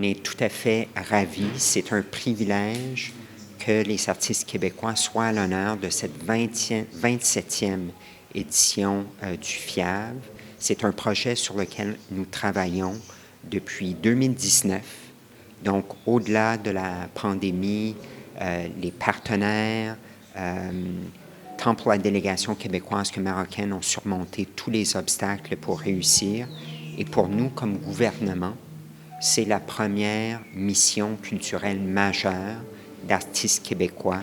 On est tout à fait ravis. C'est un privilège que les artistes québécois soient à l'honneur de cette 27e édition du FIAV. C'est un projet sur lequel nous travaillons depuis 2019. Donc, au-delà de la pandémie, les partenaires, tant pour la délégation québécoise que marocaine, ont surmonté tous les obstacles pour réussir. Et pour nous, comme gouvernement, c'est la première mission culturelle majeure d'artistes québécois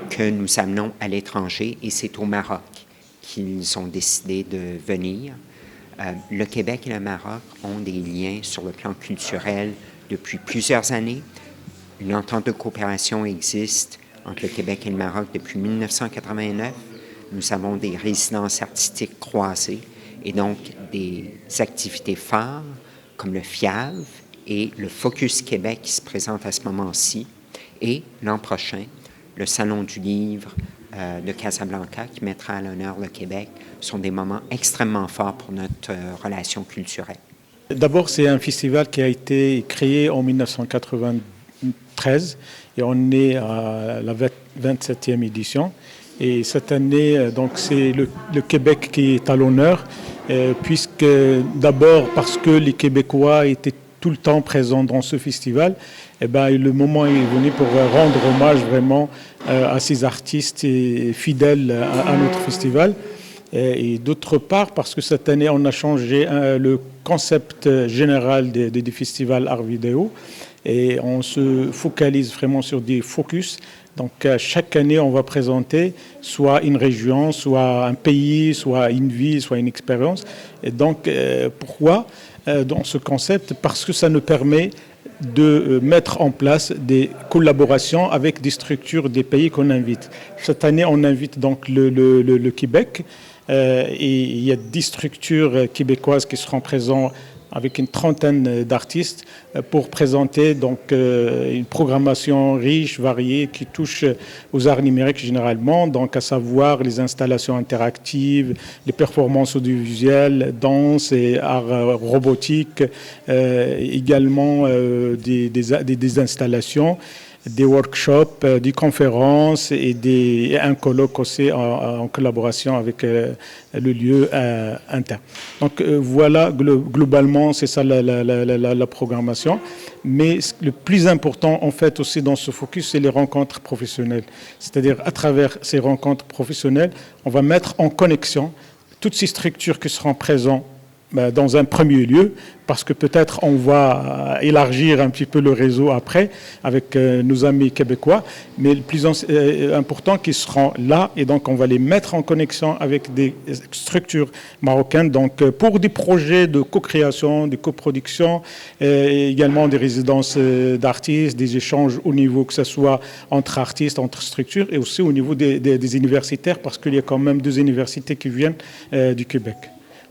que nous amenons à l'étranger, et c'est au Maroc qu'ils ont décidé de venir. Le Québec et le Maroc ont des liens sur le plan culturel depuis plusieurs années. Une entente de coopération existe entre le Québec et le Maroc depuis 1989. Nous avons des résidences artistiques croisées et donc des activités phares comme le FIAV et le Focus Québec qui se présente à ce moment-ci. Et l'an prochain, le Salon du livre de Casablanca qui mettra à l'honneur le Québec sont des moments extrêmement forts pour notre relation culturelle. D'abord, c'est un festival qui a été créé en 1993 et on est à la 27e édition. Et cette année, donc, c'est le Québec qui est à l'honneur, puisque d'abord parce que les Québécois étaient tout le temps présents dans ce festival, eh ben, le moment est venu pour rendre hommage vraiment à ces artistes et fidèles à notre festival. Et d'autre part, parce que cette année, on a changé le concept général des festivals art vidéo et on se focalise vraiment sur des focus. Donc, chaque année, on va présenter soit une région, soit un pays, soit une vie, soit une expérience. Et donc, pourquoi dans ce concept? Parce que ça nous permet de mettre en place des collaborations avec des structures des pays qu'on invite. Cette année, on invite donc le Québec. Et il y a 10 structures québécoises qui seront présentes avec une trentaine d'artistes pour présenter donc une programmation riche, variée, qui touche aux arts numériques généralement, donc à savoir les installations interactives, les performances audiovisuelles, danse et arts robotiques, également des installations, des workshops, des conférences et un colloque aussi en collaboration avec le lieu interne. Donc voilà, globalement, c'est ça la programmation. Mais le plus important, en fait, aussi dans ce focus, c'est les rencontres professionnelles. C'est-à-dire, à travers ces rencontres professionnelles, on va mettre en connexion toutes ces structures qui seront présentes dans un premier lieu, parce que peut-être on va élargir un petit peu le réseau après avec nos amis québécois, mais le plus important qu'ils seront là, et donc on va les mettre en connexion avec des structures marocaines, donc pour des projets de co-création, de coproduction, également des résidences d'artistes, des échanges au niveau que ce soit entre artistes, entre structures, et aussi au niveau des universitaires, parce qu'il y a quand même 2 universités qui viennent du Québec.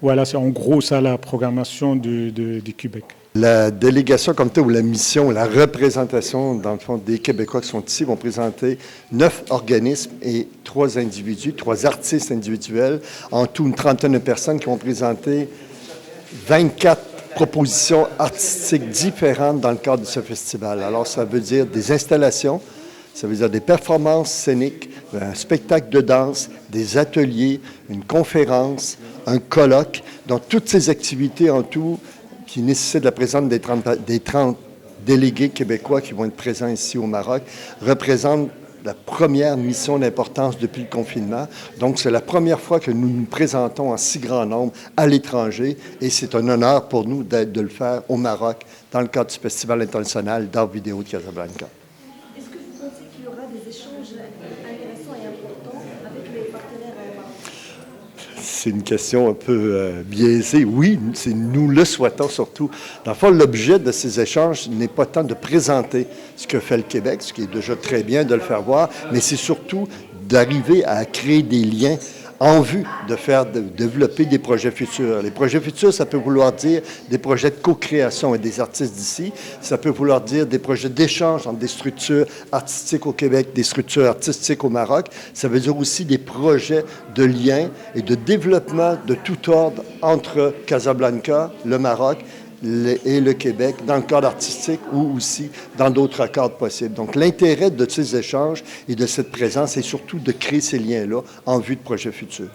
Voilà, c'est en gros ça la programmation du Québec. La délégation comme telle, ou la mission, la représentation, dans le fond, des Québécois qui sont ici, vont présenter 9 organismes et 3 individus, 3 artistes individuels, en tout une trentaine de personnes qui vont présenter 24 propositions artistiques différentes dans le cadre de ce festival. Alors, ça veut dire des installations, ça veut dire des performances scéniques, un spectacle de danse, des ateliers, une conférence, un colloque. Donc, toutes ces activités en tout qui nécessitent la présence des 30 délégués québécois qui vont être présents ici au Maroc représentent la première mission d'importance depuis le confinement. Donc, c'est la première fois que nous nous présentons en si grand nombre à l'étranger et c'est un honneur pour nous de le faire au Maroc dans le cadre du Festival international d'art vidéo de Casablanca. Est-ce que vous pensez qu'il y aura des échanges intéressants et importants avec les partenaires marocains? C'est une question un peu biaisée. Oui, nous le souhaitons surtout. Dans le fond, l'objet de ces échanges n'est pas tant de présenter ce que fait le Québec, ce qui est déjà très bien de le faire voir, mais c'est surtout d'arriver à créer des liens en vue de développer des projets futurs. Les projets futurs, ça peut vouloir dire des projets de co-création et des artistes d'ici. Ça peut vouloir dire des projets d'échange entre des structures artistiques au Québec, des structures artistiques au Maroc. Ça veut dire aussi des projets de liens et de développement de tout ordre entre Casablanca, le Maroc et le Québec dans le cadre artistique ou aussi dans d'autres cadres possibles. Donc, l'intérêt de ces échanges et de cette présence est surtout de créer ces liens-là en vue de projets futurs.